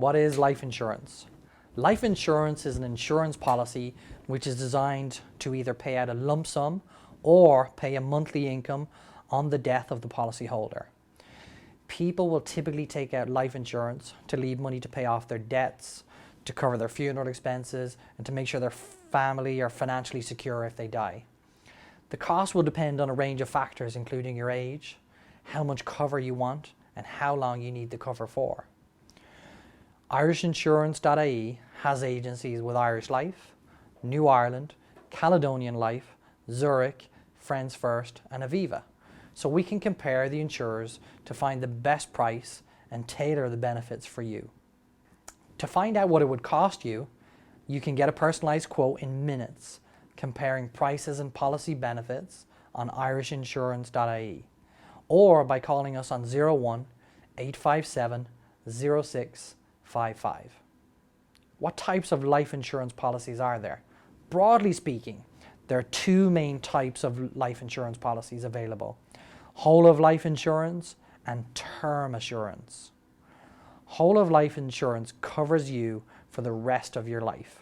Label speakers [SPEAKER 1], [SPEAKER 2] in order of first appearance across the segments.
[SPEAKER 1] What is life insurance? Life insurance is an insurance policy which is designed to either pay out a lump sum or pay a monthly income on the death of the policyholder. People will typically take out life insurance to leave money to pay off their debts, to cover their funeral expenses, and to make sure their family are financially secure if they die. The cost will depend on a range of factors, including your age, how much cover you want, and how long you need the cover for. Irishinsurance.ie has agencies with Irish Life, New Ireland, Caledonian Life, Zurich, Friends First, and Aviva. So we can compare the insurers to find the best price and tailor the benefits for you. To find out what it would cost you, you can get a personalized quote in minutes, comparing prices and policy benefits on Irishinsurance.ie, or by calling us on 01 857 0655. What types of life insurance policies are there? Broadly speaking, there are two main types of life insurance policies available: whole of life insurance and term assurance. Whole of life insurance covers you for the rest of your life,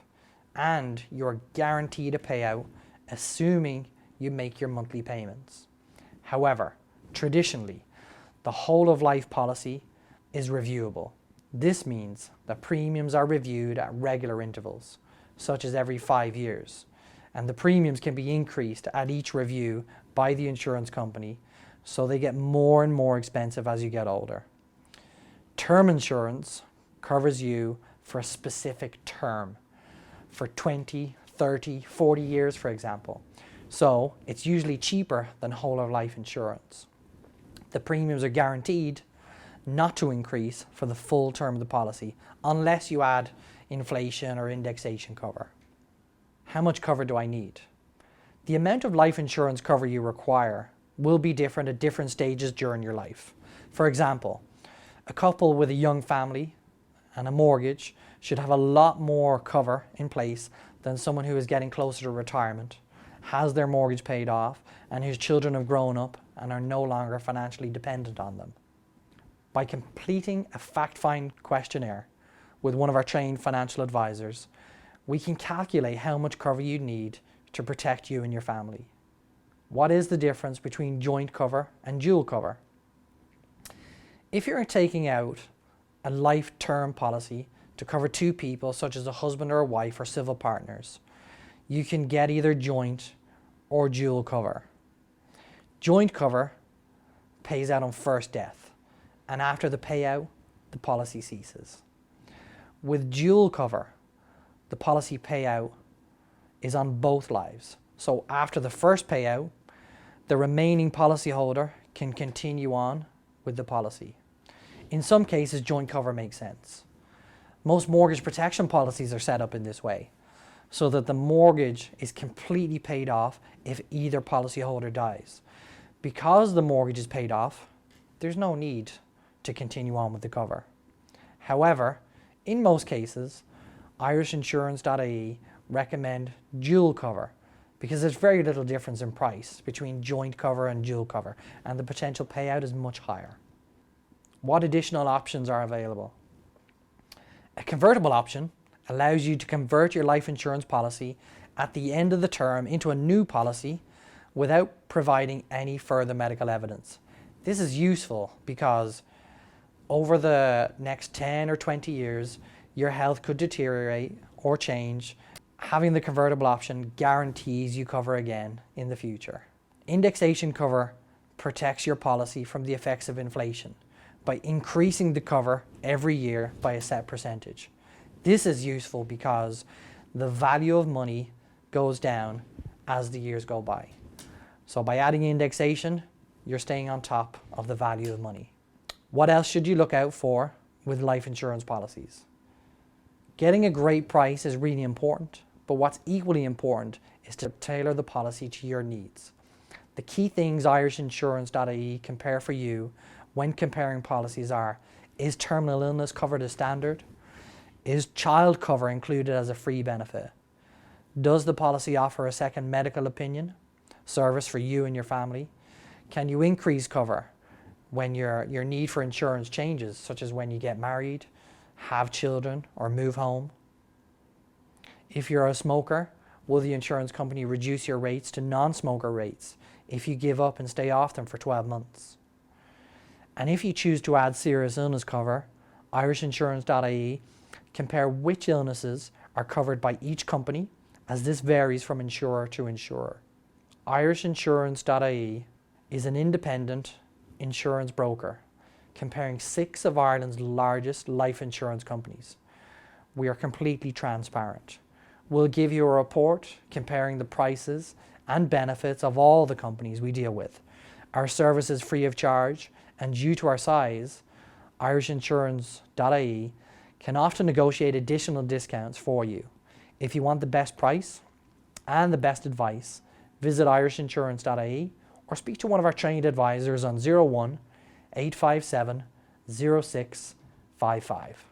[SPEAKER 1] and you're guaranteed a payout assuming you make your monthly payments. However, traditionally, the whole of life policy is reviewable. This means that premiums are reviewed at regular intervals, such as every 5 years, and the premiums can be increased at each review by the insurance company, so they get more and more expensive as you get older. Term insurance covers you for a specific term, for 20, 30, 40 years, for example. So it's usually cheaper than whole of life insurance. The premiums are guaranteed not to increase for the full term of the policy unless you add inflation or indexation cover. How much cover do I need? The amount of life insurance cover you require will be different at different stages during your life. For example, a couple with a young family and a mortgage should have a lot more cover in place than someone who is getting closer to retirement, has their mortgage paid off, and whose children have grown up and are no longer financially dependent on them. By completing a fact-find questionnaire with one of our trained financial advisors, we can calculate how much cover you need to protect you and your family. What is the difference between joint cover and dual cover? If you're taking out a life term policy to cover two people, such as a husband or a wife or civil partners, you can get either joint or dual cover. Joint cover pays out on first death, and after the payout, the policy ceases. With dual cover, the policy payout is on both lives. So after the first payout, the remaining policyholder can continue on with the policy. In some cases, joint cover makes sense. Most mortgage protection policies are set up in this way, so that the mortgage is completely paid off if either policyholder dies. Because the mortgage is paid off, there's no need to continue on with the cover. However, in most cases, Irishinsurance.ie recommend dual cover because there's very little difference in price between joint cover and dual cover, and the potential payout is much higher. What additional options are available? A convertible option allows you to convert your life insurance policy at the end of the term into a new policy without providing any further medical evidence. This is useful because over the next 10 or 20 years, your health could deteriorate or change. Having the convertible option guarantees you cover again in the future. Indexation cover protects your policy from the effects of inflation by increasing the cover every year by a set percentage. This is useful because the value of money goes down as the years go by. So by adding indexation, you're staying on top of the value of money. What else should you look out for with life insurance policies? Getting a great price is really important, but what's equally important is to tailor the policy to your needs. The key things Irishinsurance.ie compare for you when comparing policies are: is terminal illness covered as standard? Is child cover included as a free benefit? Does the policy offer a second medical opinion service for you and your family? Can you increase cover when your need for insurance changes, such as when you get married, have children, or move home? If you're a smoker, will the insurance company reduce your rates to non-smoker rates if you give up and stay off them for 12 months? And if you choose to add serious illness cover, Irishinsurance.ie compare which illnesses are covered by each company, as this varies from insurer to insurer. Irishinsurance.ie is an independent insurance broker comparing 6 of Ireland's largest life insurance companies. We are completely transparent. We'll give you a report comparing the prices and benefits of all the companies we deal with. Our service is free of charge, and due to our size, Irishinsurance.ie can often negotiate additional discounts for you. If you want the best price and the best advice, visit Irishinsurance.ie or speak to one of our trained advisors on 01 857 0655.